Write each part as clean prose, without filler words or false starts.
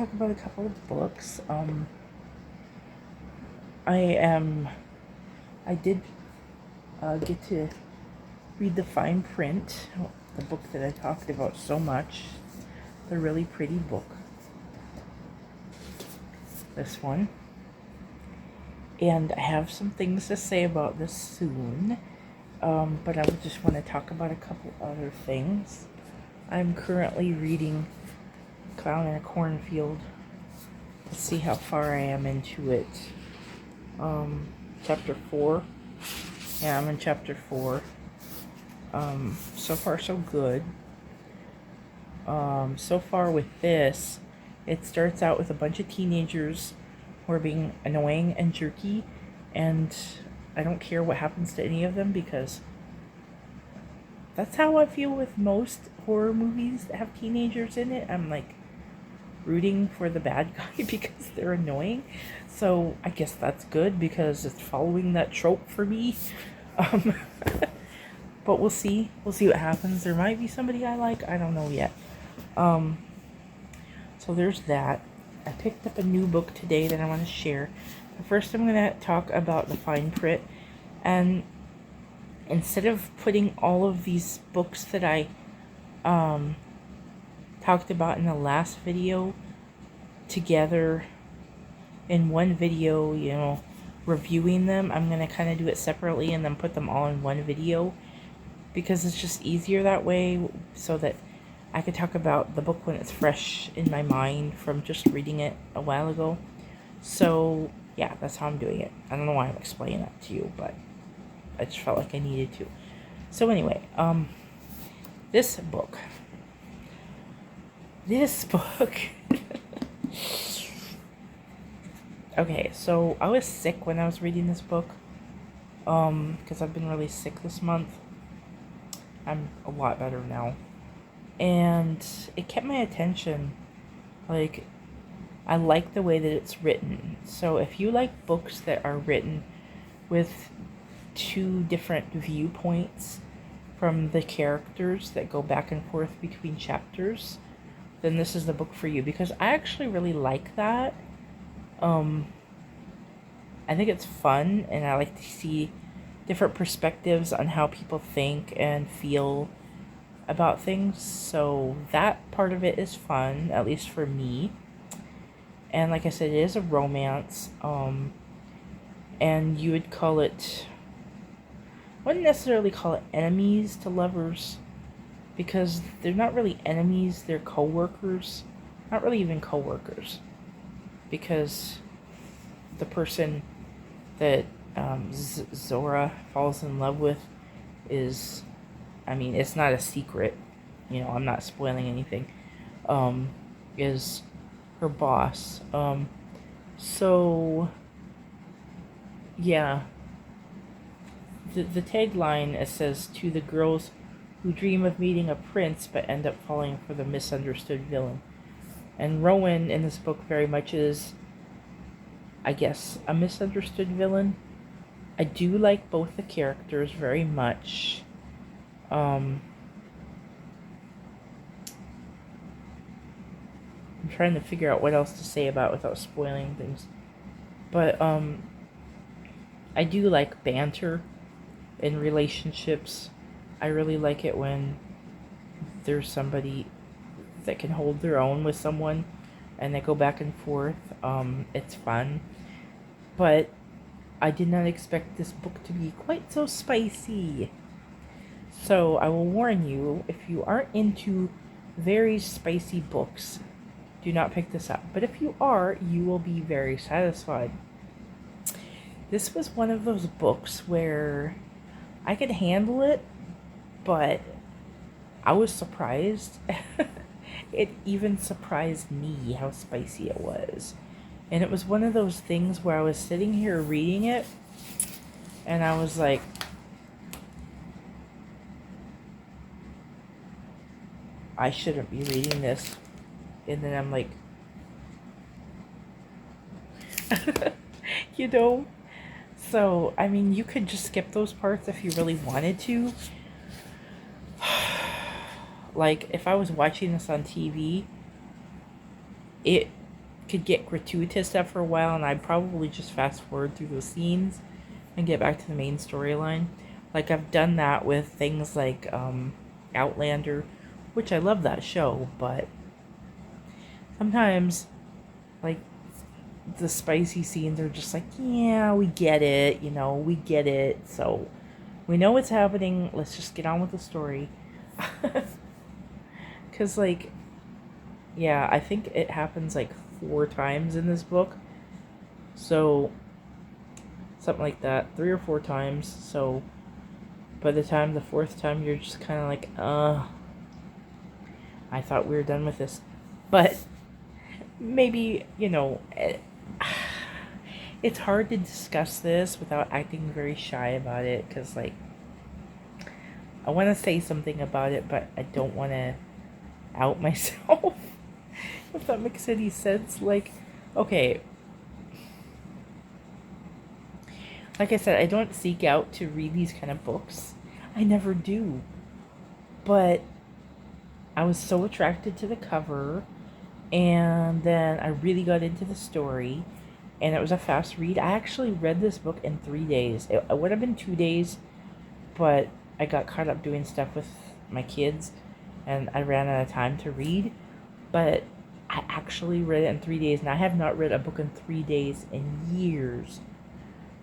talk about a couple of books. I did get to read the fine print, the book that I talked about so much, the really pretty book. This one. And I have some things to say about this soon, but I would just want to talk about a couple other things. I'm currently reading Clown in a Cornfield. Let's see how far I am into it. Chapter 4. Yeah, I'm in chapter 4. So far so good. So far with this, it starts out with a bunch of teenagers who are being annoying and jerky, and I don't care what happens to any of them because that's how I feel with most horror movies that have teenagers in it. I'm like rooting for the bad guy because they're annoying. So I guess that's good because it's following that trope for me. But we'll see. We'll see what happens. There might be somebody I like. I don't know yet. So there's that. I picked up a new book today that I want to share. But first I'm going to talk about the fine print. And instead of putting all of these books that I talked about in the last video together in one video, reviewing them, I'm going to kind of do it separately and then put them all in one video because it's just easier that way so that I could talk about the book when it's fresh in my mind from just reading it a while ago. So, yeah, that's how I'm doing it. I don't know why I'm explaining that to you, but I just felt like I needed to. So anyway, this book. Okay, so I was sick when I was reading this book. Because I've been really sick this month. I'm a lot better now. And it kept my attention. Like, I like the way that it's written. So if you like books that are written with two different viewpoints from the characters that go back and forth between chapters, then this is the book for you. Because I actually really like that. I think it's fun, and I like to see different perspectives on how people think and feel about things, so that part of it is fun, at least for me. And like I said, it is a romance, and you would call it, I wouldn't necessarily call it enemies to lovers, because they're not really enemies, they're co-workers, not really even co-workers, because the person that Zora falls in love with is, I mean, it's not a secret, I'm not spoiling anything, is her boss. So, yeah. The tagline, it says, "To the girls who dream of meeting a prince but end up falling for the misunderstood villain." And Rowan in this book very much is, I guess, a misunderstood villain. I do like both the characters very much. I'm trying to figure out what else to say about it without spoiling things. But, I do like banter in relationships. I really like it when there's somebody that can hold their own with someone and they go back and forth. It's fun. But I did not expect this book to be quite so spicy. So I will warn you, if you aren't into very spicy books, do not pick this up. But if you are, you will be very satisfied. This was one of those books where I could handle it, but I was surprised. It even surprised me how spicy it was. And it was one of those things where I was sitting here reading it, and I was like, I shouldn't be reading this. And then I'm like, So, I mean, you could just skip those parts if you really wanted to. Like, if I was watching this on TV, it could get gratuitous after a while, and I'd probably just fast forward through those scenes and get back to the main storyline. Like, I've done that with things like Outlander, which I love that show, but sometimes, like, the spicy scenes are just like, yeah, we get it, we get it, so we know what's happening, let's just get on with the story. Because, like, yeah, I think it happens like 4 times in this book, so something like that, 3 or 4 times, so by the time the 4th time, you're just kind of like, I thought we were done with this, but maybe, it's hard to discuss this without acting very shy about it, because, like, I want to say something about it, but I don't want to out myself, if that makes any sense. Like, okay, like I said, I don't seek out to read these kind of books. I never do. But I was so attracted to the cover, and then I really got into the story, and it was a fast read. I actually read this book in 3 days. It would have been 2 days, but I got caught up doing stuff with my kids, and I ran out of time to read. But I actually read it in 3 days, and I have not read a book in 3 days in years.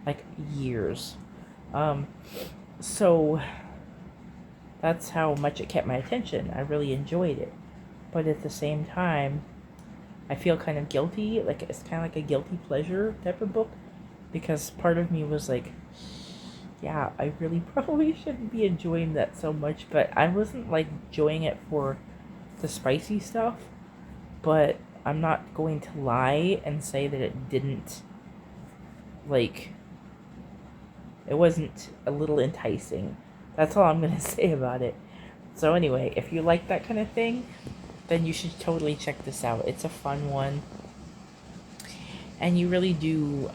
Like, years. So that's how much it kept my attention. I really enjoyed it. But at the same time, I feel kind of guilty. Like, it's kind of like a guilty pleasure type of book. Because part of me was like, yeah, I really probably shouldn't be enjoying that so much. But I wasn't, like, enjoying it for the spicy stuff. But I'm not going to lie and say that it didn't, like, it wasn't a little enticing. That's all I'm going to say about it. So anyway, if you like that kind of thing, then you should totally check this out. It's a fun one. And you really do,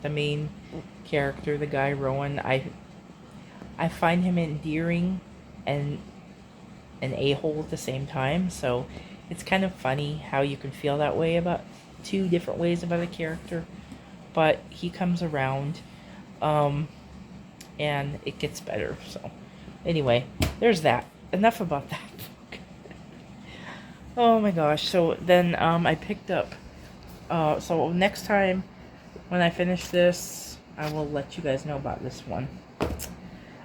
the main character, the guy, Rowan, I find him endearing and an a-hole at the same time. So it's kind of funny how you can feel that way about 2 different ways about a character. But he comes around. And it gets better. So anyway, there's that. Enough about that book. Oh my gosh. So then I picked up, so next time when I finish this, I will let you guys know about this one.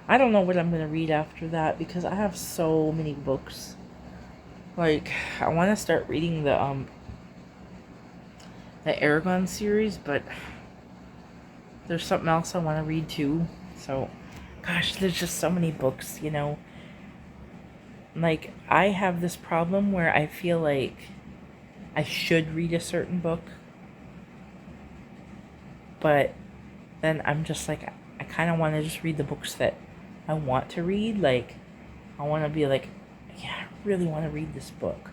I don't know what I'm going to read after that, because I have so many books. Like, I want to start reading the Aragon series, but there's something else I want to read too. So, gosh, there's just so many books, Like, I have this problem where I feel like I should read a certain book, but then I'm just like, I kind of want to just read the books that I want to read. Like, I want to be like, yeah, I really want to read this book.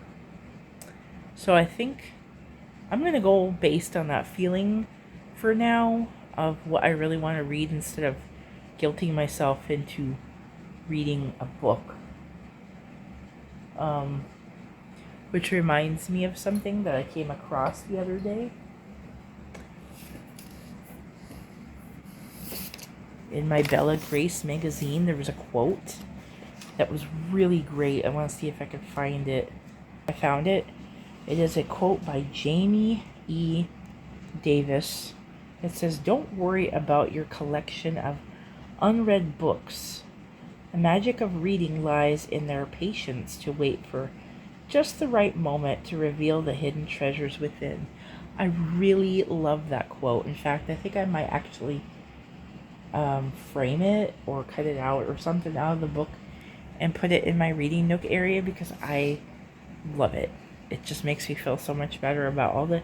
So I think I'm going to go based on that feeling for now of what I really want to read, instead of guilting myself into reading a book. Which reminds me of something that I came across the other day. In my Bella Grace magazine, there was a quote that was really great. I want to see if I can find it. I found it. It is a quote by Jamie E. Davis. It says, "Don't worry about your collection of unread books. The magic of reading lies in their patience to wait for just the right moment to reveal the hidden treasures within." I really love that quote. In fact, I think I might actually frame it or cut it out or something out of the book and put it in my reading nook area, because I love it. It just makes me feel so much better about all the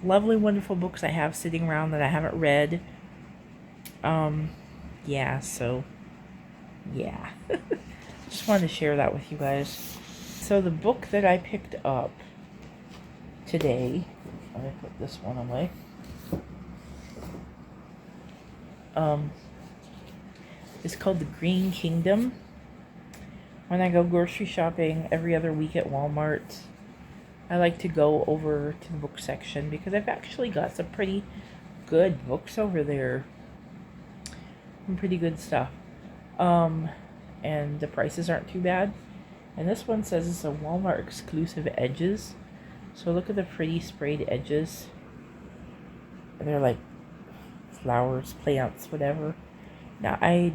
lovely, wonderful books I have sitting around that I haven't read. Yeah, so, yeah. Just wanted to share that with you guys. So the book that I picked up today, let me put this one away. It's called The Green Kingdom. When I go grocery shopping every other week at Walmart, I like to go over to the book section because I've actually got some pretty good books over there. Some pretty good stuff. Um, and the prices aren't too bad. And this one says it's a Walmart exclusive edges. So look at the pretty sprayed edges. They're like flowers, plants, whatever. Now, I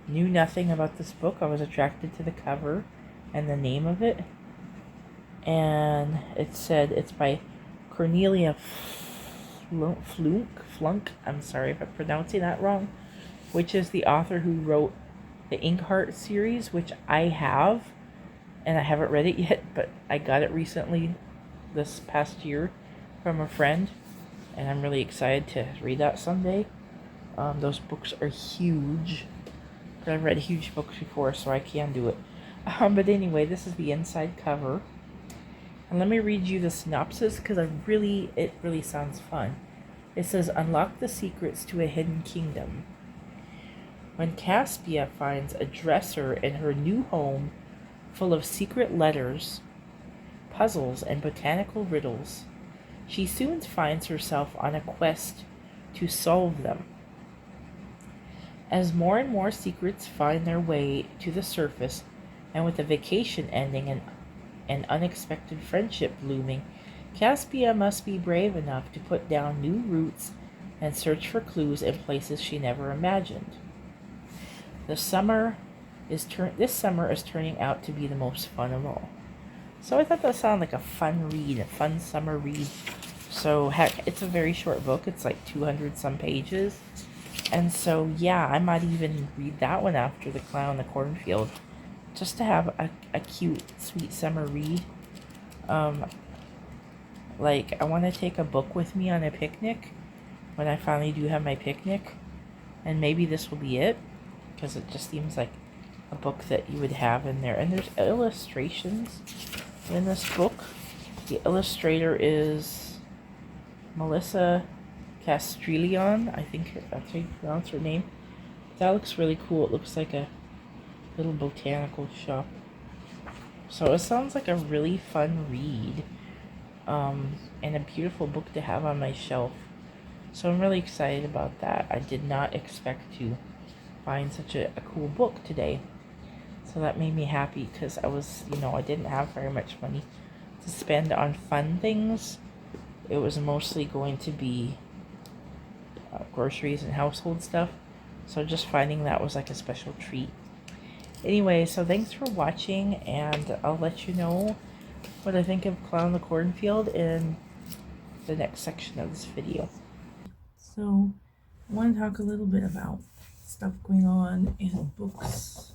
knew nothing about this book. I was attracted to the cover and the name of it. And it said it's by Cornelia Flunk. I'm sorry if I'm pronouncing that wrong. Which is the author who wrote the Inkheart series, which I have. And I haven't read it yet, but I got it recently this past year from a friend. And I'm really excited to read that someday. Those books are huge. But I've read huge books before, so I can do it. But anyway, this is the inside cover. And let me read you the synopsis because it really sounds fun. It says, unlock the secrets to a hidden kingdom. When Caspia finds a dresser in her new home full of secret letters, puzzles, and botanical riddles, she soon finds herself on a quest to solve them. As more and more secrets find their way to the surface, and with a vacation ending and an unexpected friendship blooming, Caspia must be brave enough to put down new roots and search for clues in places she never imagined. This summer is turning out to be the most fun of all. So I thought that sounded like a fun read, a fun summer read. So heck, it's a very short book. It's like 200 some pages. And so yeah, I might even read that one after The Clown in the Cornfield. Just to have a cute, sweet summer read. Like, I want to take a book with me on a picnic when I finally do have my picnic. And maybe this will be it. Because it just seems like a book that you would have in there. And there's illustrations in this book. The illustrator is Melissa Castrillon. I think that's how you pronounce her name. That looks really cool. It looks like a little botanical shop. So it sounds like a really fun read. And a beautiful book to have on my shelf. So I'm really excited about that. I did not expect to find such a cool book today. So that made me happy because I didn't have very much money to spend on fun things. It was mostly going to be groceries and household stuff. So just finding that was like a special treat. Anyway, so thanks for watching, and I'll let you know what I think of Clown in the Cornfield in the next section of this video. So, I want to talk a little bit about stuff going on in books.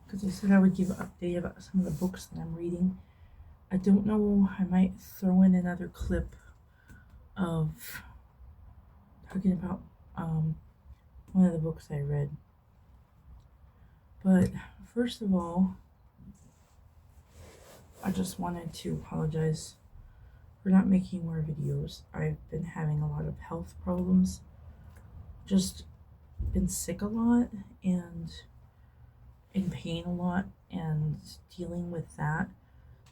Because I said I would give an update about some of the books that I'm reading. I don't know, I might throw in another clip of talking about one of the books I read. But first of all, I just wanted to apologize for not making more videos. I've been having a lot of health problems, just been sick a lot and in pain a lot, and dealing with that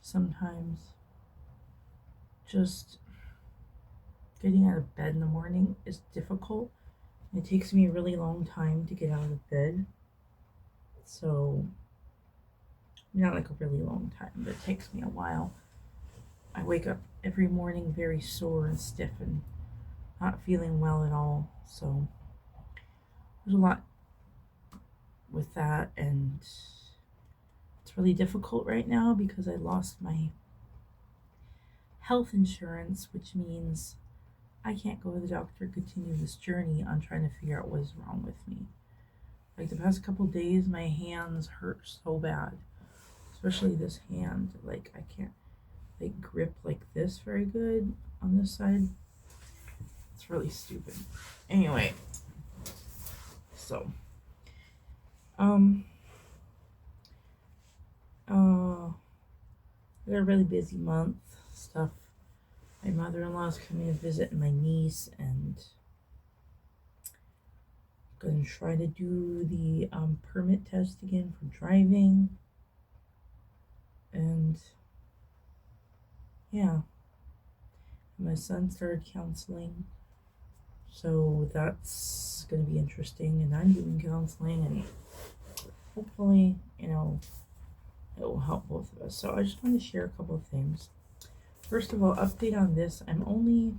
sometimes. Just getting out of bed in the morning is difficult. It takes me a really long time to get out of bed. So, not like a really long time, but it takes me a while. I wake up every morning very sore and stiff and not feeling well at all. So, there's a lot with that, and it's really difficult right now because I lost my health insurance, which means I can't go to the doctor and continue this journey on trying to figure out what is wrong with me. Like the past couple days, my hands hurt so bad, especially this hand. Like I can't grip like this very good on this side. It's really stupid. Anyway, so we had a really busy month. Stuff. My mother-in-law's coming to visit my niece, and I'm gonna try to do the permit test again for driving. And yeah, my son started counseling, so that's going to be interesting. And I'm doing counseling, and hopefully, you know, it will help both of us. So I just want to share a couple of things. First of all, update on this. I'm only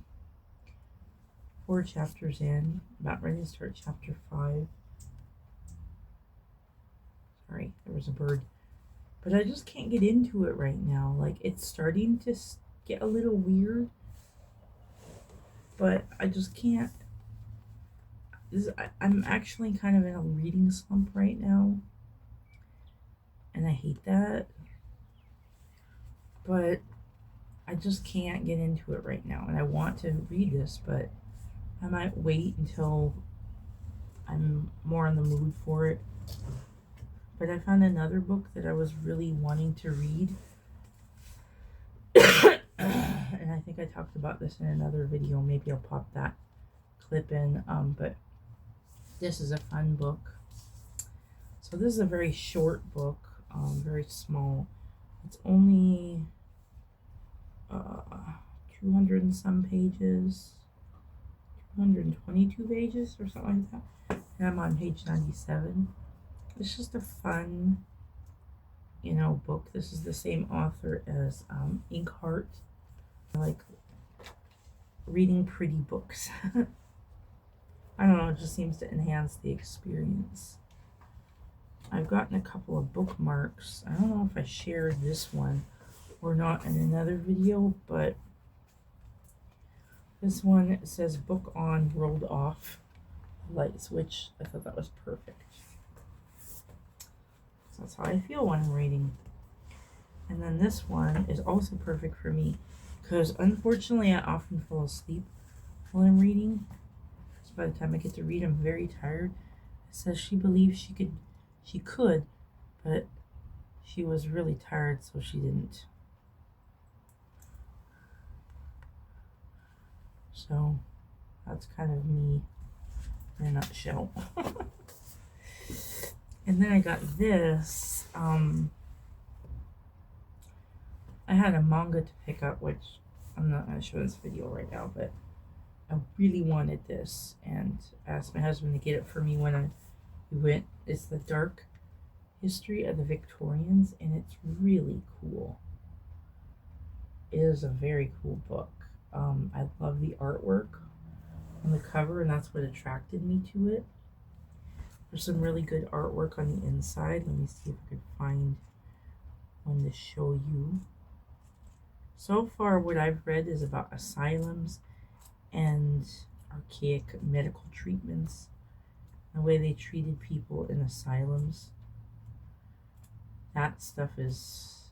4 chapters in, about ready to start chapter 5. Sorry, there was a bird. But I just can't get into it right now. Like, it's starting to get a little weird, but I just can't. I'm actually kind of in a reading slump right now, and I hate that. But I just can't get into it right now, and I want to read this, but I might wait until I'm more in the mood for it. But I found another book that I was really wanting to read. And I think I talked about this in another video. Maybe I'll pop that clip in. But this is a fun book. So this is a very short book, very small. It's only 200 and some pages, 222 pages or something like that. And I'm on page 97. It's just a fun, you know, book. This is the same author as Inkheart. I like reading pretty books. I don't know, it just seems to enhance the experience. I've gotten a couple of bookmarks. I don't know if I shared this one or not in another video, but this one says book on, rolled off, light switch. I thought that was perfect. So that's how I feel when I'm reading. And then this one is also perfect for me because unfortunately I often fall asleep while I'm reading. So by the time I get to read, I'm very tired. It says she believes she could, but she was really tired, so she didn't. So that's kind of me in a nutshell. And then I got this. I had a manga to pick up, which I'm not going to show this video right now, but I really wanted this and asked my husband to get it for me when we went. It's the Dark History of the Victorians, and it's really cool. It is a very cool book. I love the artwork on the cover, and that's what attracted me to it. There's some really good artwork on the inside. Let me see if I can find one to show you. So far, what I've read is about asylums and archaic medical treatments, the way they treated people in asylums. That stuff is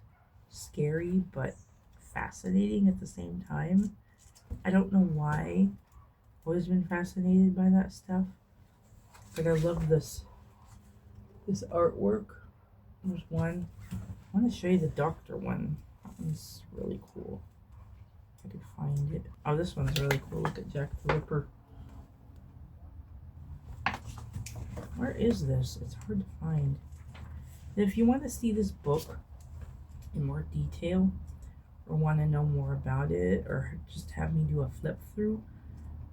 scary, but fascinating at the same time. I don't know why I've always been fascinated by that stuff, but I love this artwork. There's one. I want to show you the doctor one. That one's really cool. If I could find it. Oh, this one's really cool. Look at Jack the Ripper. Where is this? It's hard to find. If you want to see this book in more detail, or want to know more about it, or just have me do a flip through,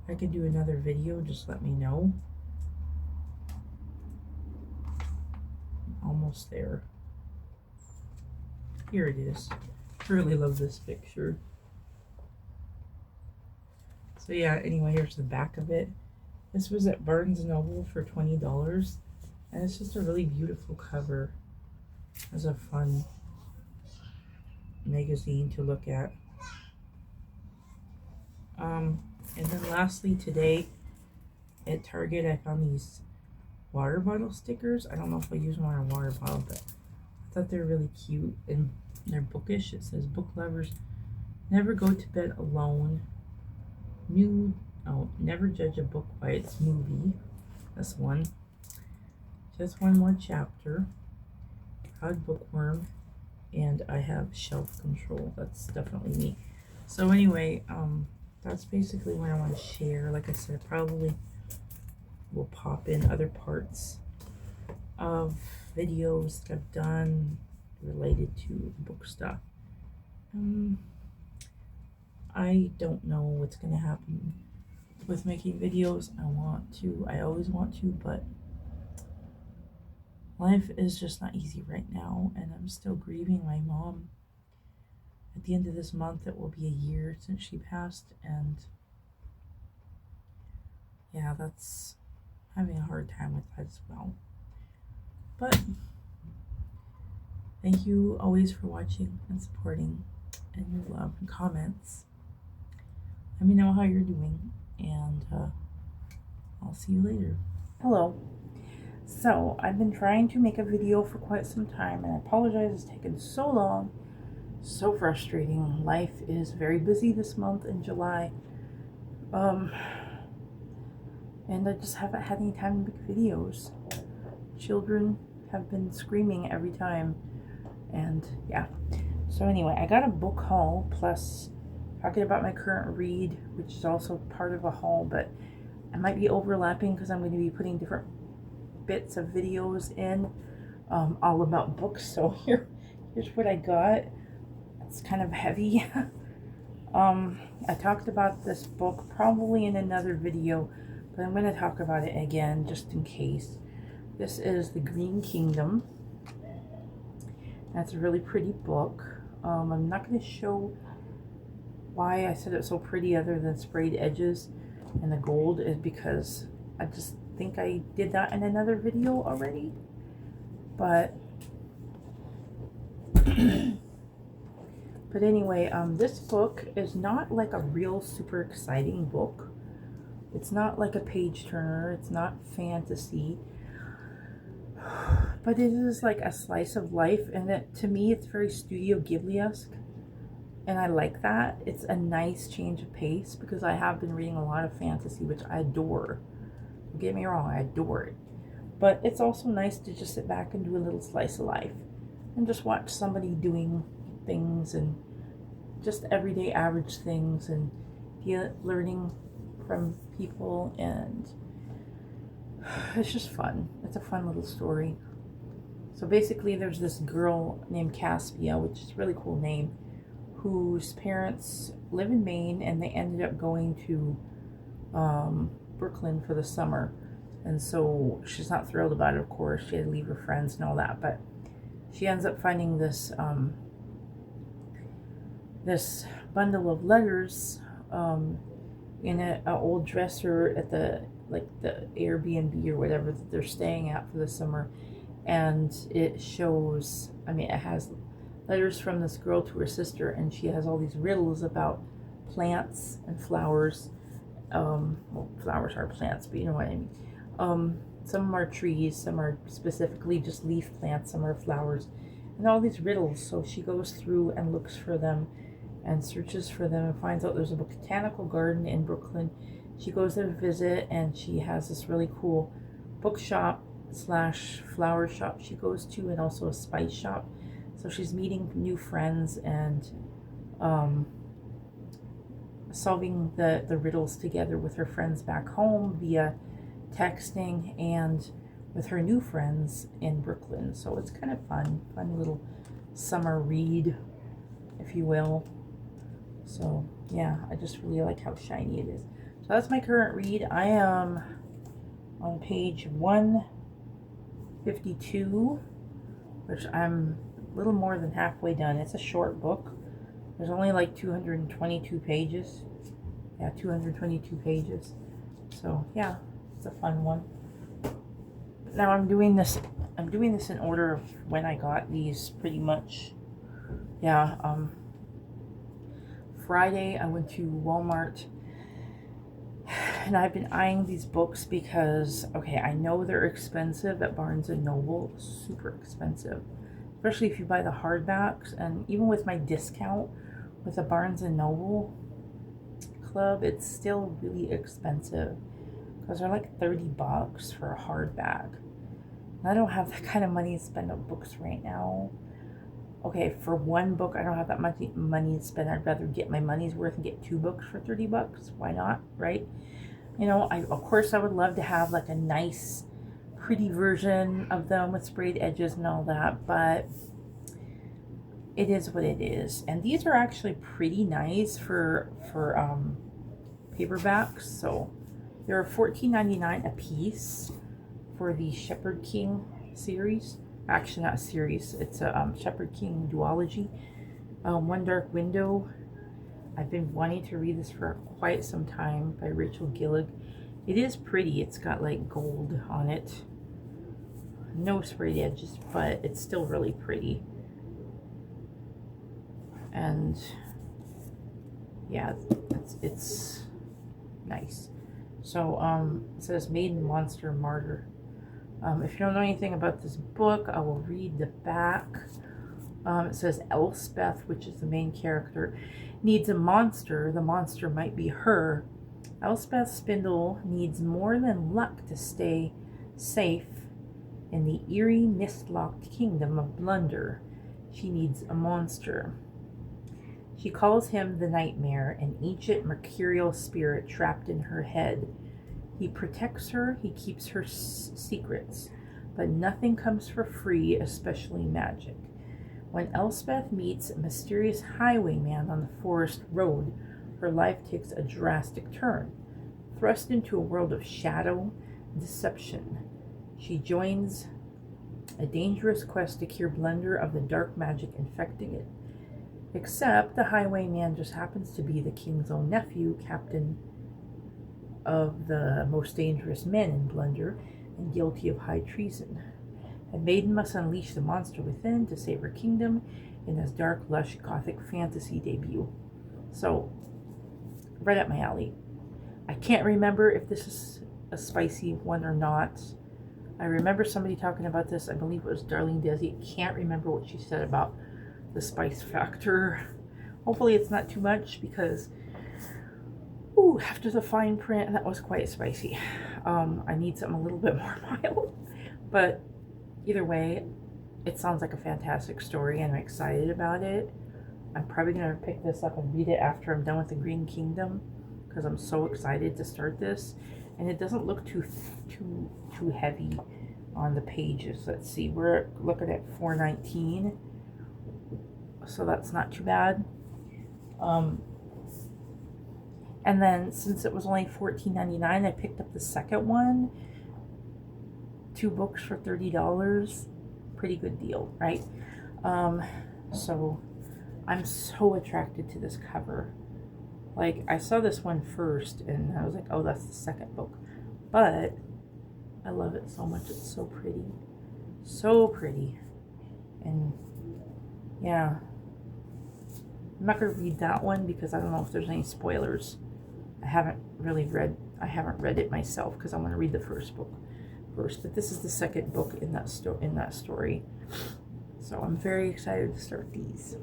I could do another video. Just let me know. Almost there. Here it is. I really love this picture. So yeah, anyway, here's the back of it. This was at Barnes & Noble for $20, and it's just a really beautiful cover. It's a fun magazine to look at. And then lastly, today at Target, I found these water bottle stickers. I don't know if I use one on a water bottle, but I thought they're really cute and they're bookish. It says, book lovers, never go to bed alone. Never judge a book by its movie. That's one. Just one more chapter. Proud bookworm. And I have shelf control. That's definitely me. So anyway, that's basically what I want to share. Like I said, probably will pop in other parts of videos that I've done related to book stuff. I don't know what's going to happen with making videos. I always want to, but life is just not easy right now, and I'm still grieving my mom. At the end of this month, it will be a year since she passed, and yeah, that's having a hard time with that as well. But thank you always for watching and supporting, and your love and comments. Let me know how you're doing, and I'll see you later. Hello. So, I've been trying to make a video for quite some time, and I apologize it's taken so long. So frustrating. Life is very busy this month in July. And I just haven't had any time to make videos. Children have been screaming every time, and yeah. So anyway, I got a book haul plus talking about my current read, which is also part of a haul, but I might be overlapping because I'm going to be putting different bits of videos in, all about books. So here's what I got. It's kind of heavy. I talked about this book probably in another video, but I'm going to talk about it again just in case. This is The Green Kingdom. That's a really pretty book. I'm not going to show why I said it's so pretty other than sprayed edges, and the gold is because I just think I did that in another video already. But but anyway, this book is not like a real super exciting book. It's not like a page turner. It's not fantasy. But it is like a slice of life, and to me it's very Studio Ghibli-esque. And I like that. It's a nice change of pace because I have been reading a lot of fantasy, which I adore. Don't get me wrong, I adore it. But it's also nice to just sit back and do a little slice of life and just watch somebody doing things and just everyday average things and learning from people, and it's just fun. It's a fun little story. So basically there's this girl named Caspia, which is a really cool name, whose parents live in Maine, and they ended up going to Brooklyn for the summer. And so she's not thrilled about it, of course. She had to leave her friends and all that, but she ends up finding this this bundle of letters in an old dresser at the Airbnb or whatever that they're staying at for the summer. And it shows, it has letters from this girl to her sister, and she has all these riddles about plants and flowers. Well, flowers are plants, but you know what I mean. Some of them are trees, some are specifically just leaf plants, some are flowers, and all these riddles. So she goes through and looks for them and searches for them and finds out there's a botanical garden in Brooklyn. She goes there to visit, and she has this really cool bookshop slash flower shop she goes to, and also a spice shop. So she's meeting new friends and solving the riddles together with her friends back home via texting and with her new friends in Brooklyn. So it's kind of fun little summer read, if you will. So yeah, I just really like how shiny it is. So that's my current read. I am on page 152, which I'm a little more than halfway done. It's a short book. There's only like 222 pages. Yeah, 222 pages. So yeah, it's a fun one. Now I'm doing this in order of when I got these, pretty much. Yeah, Friday I went to Walmart, and I've been eyeing these books because, okay, I know they're expensive at Barnes & Noble, super expensive, especially if you buy the hardbacks. And even with my discount with the Barnes & Noble club, it's still really expensive because they're like $30 for a hardback. And I don't have that kind of money to spend on books right now. Okay, for one book, I don't have that much money to spend. I'd rather get my money's worth and get 2 books for $30. Why not, right? You know, of course I would love to have like a nice, pretty version of them with sprayed edges and all that, but it is what it is. And these are actually pretty nice for paperbacks. So they're $14.99 a piece for the Shepherd King series. Actually, not a series. It's a Shepherd King duology. One Dark Window. I've been wanting to read this for quite some time, by Rachel Gillig. It is pretty. It's got like gold on it. No sprayed edges, but it's still really pretty. And yeah, it's nice. So it says Maiden Monster Martyr. If you don't know anything about this book, I will read the back. It says Elspeth, which is the main character, needs a monster. The monster might be her. Elspeth Spindle needs more than luck to stay safe in the eerie, mist-locked kingdom of Blunder. She needs a monster. She calls him the Nightmare, an ancient mercurial spirit trapped in her head. He protects her, he keeps her secrets, but nothing comes for free, especially magic. When Elspeth meets a mysterious highwayman on the forest road, her life takes a drastic turn. Thrust into a world of shadow and deception, she joins a dangerous quest to cure Blunder of the dark magic infecting it. Except the highwayman just happens to be the king's own nephew, captain of the most dangerous men in Blunder, and guilty of high treason. A maiden must unleash the monster within to save her kingdom in this dark, lush, gothic fantasy debut. So, right up my alley. I can't remember if this is a spicy one or not. I remember somebody talking about this. I believe it was Darlene Desi. I can't remember what she said about the spice factor. Hopefully it's not too much, because after the fine print, that was quite spicy. I need something a little bit more mild. But either way, it sounds like a fantastic story, and I'm excited about it. I'm probably going to pick this up and read it after I'm done with the Green Kingdom, because I'm so excited to start this. And it doesn't look too heavy on the pages. Let's see, we're looking at $4.19, so that's not too bad. And then since it was only $14.99, I picked up the second one. 2 books for $30. Pretty good deal, right? So I'm so attracted to this cover. Like, I saw this one first and I was like, oh, that's the second book. But I love it so much. It's so pretty. So pretty. And yeah, I'm not going to read that one because I don't know if there's any spoilers. I haven't read it myself because I want to read the first book first. But this is the second book in that story. So I'm very excited to start these.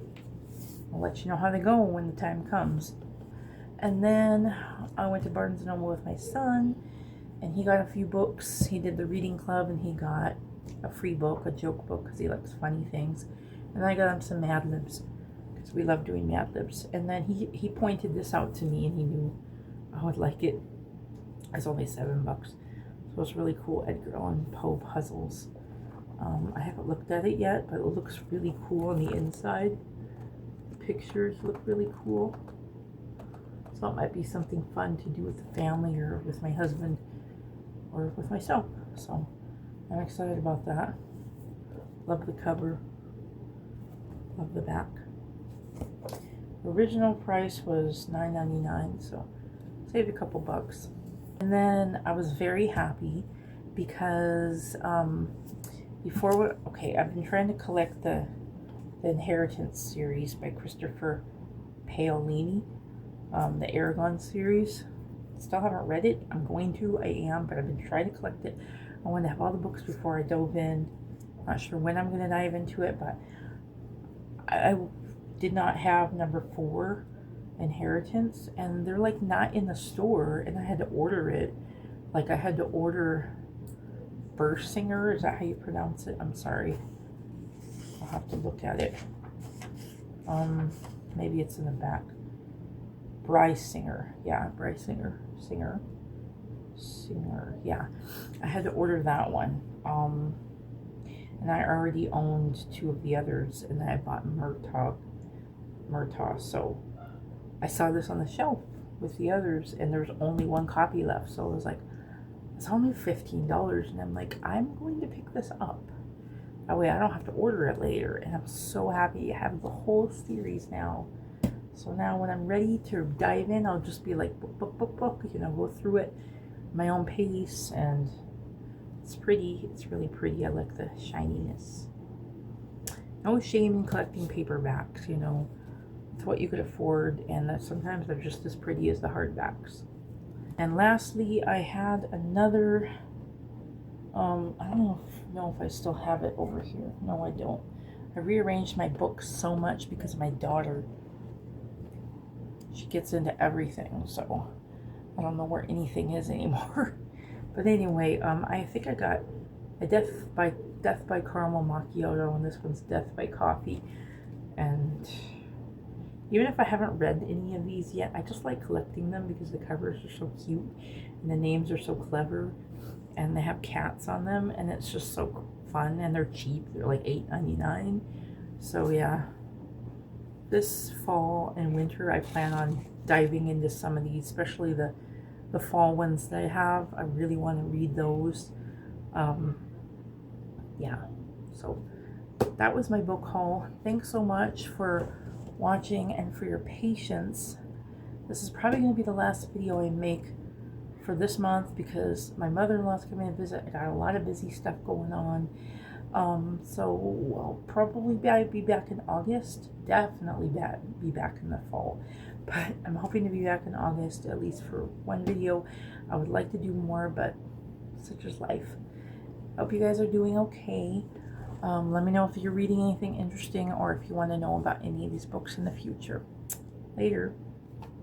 I'll let you know how they go when the time comes. And then I went to Barnes & Noble with my son, and he got a few books. He did the reading club, and he got a free book, a joke book, because he likes funny things. And I got him some Mad Libs, because we love doing Mad Libs. And then he pointed this out to me, and he knew I would like it. It's only $7, so it's really cool. Edgar Allan Poe puzzles. I haven't looked at it yet, but it looks really cool on the inside. The pictures look really cool. So it might be something fun to do with the family or with my husband or with myself. So I'm excited about that. Love the cover. Love the back. The original price was $9.99, so saved a couple bucks. And then I was very happy because I've been trying to collect the Inheritance series by Christopher Paolini. The Aragon series. Still haven't read it. I'm going to. I am, but I've been trying to collect it. I want to have all the books before I dove in. Not sure when I'm going to dive into it, but I did not have number 4, Inheritance, and they're like not in the store, and I had to order it. Like I had to order Bursinger. Is that how you pronounce it? I'm sorry. I'll have to look at it. Maybe it's in the back. Singer, yeah. I had to order that one. And I already owned 2 of the others, and then I bought Murtaugh. So I saw this on the shelf with the others, and there's only 1 copy left. So I was like, it's only $15, and I'm like, I'm going to pick this up. That way I don't have to order it later. And I'm so happy I have the whole series now. So now when I'm ready to dive in, I'll just be like, book, you know, go through it my own pace. And it's pretty. It's really pretty. I like the shininess. No shame in collecting paperbacks, you know. It's what you could afford, and that sometimes they're just as pretty as the hardbacks. And lastly, I had another, I don't know if I still have it over here. No, I don't. I rearranged my books so much because of my daughter. She gets into everything, so I don't know where anything is anymore. But anyway, I think I got a Death by Caramel Macchiato, and this one's Death by Coffee. And even if I haven't read any of these yet, I just like collecting them because the covers are so cute and the names are so clever, and they have cats on them, and it's just so fun, and they're cheap. They're like $8.99. So yeah, this fall and winter I plan on diving into some of these, especially the fall ones that I have. I really want to read those. Yeah, so that was my book haul. Thanks so much for watching and for your patience. This is probably going to be the last video I make for this month because my mother-in-law's coming to visit. I got a lot of busy stuff going on. So I'll probably be back in August. Definitely be back in the fall. But I'm hoping to be back in August, at least for 1 video. I would like to do more, but such is life. Hope you guys are doing okay. Let me know if you're reading anything interesting or if you want to know about any of these books in the future. Later.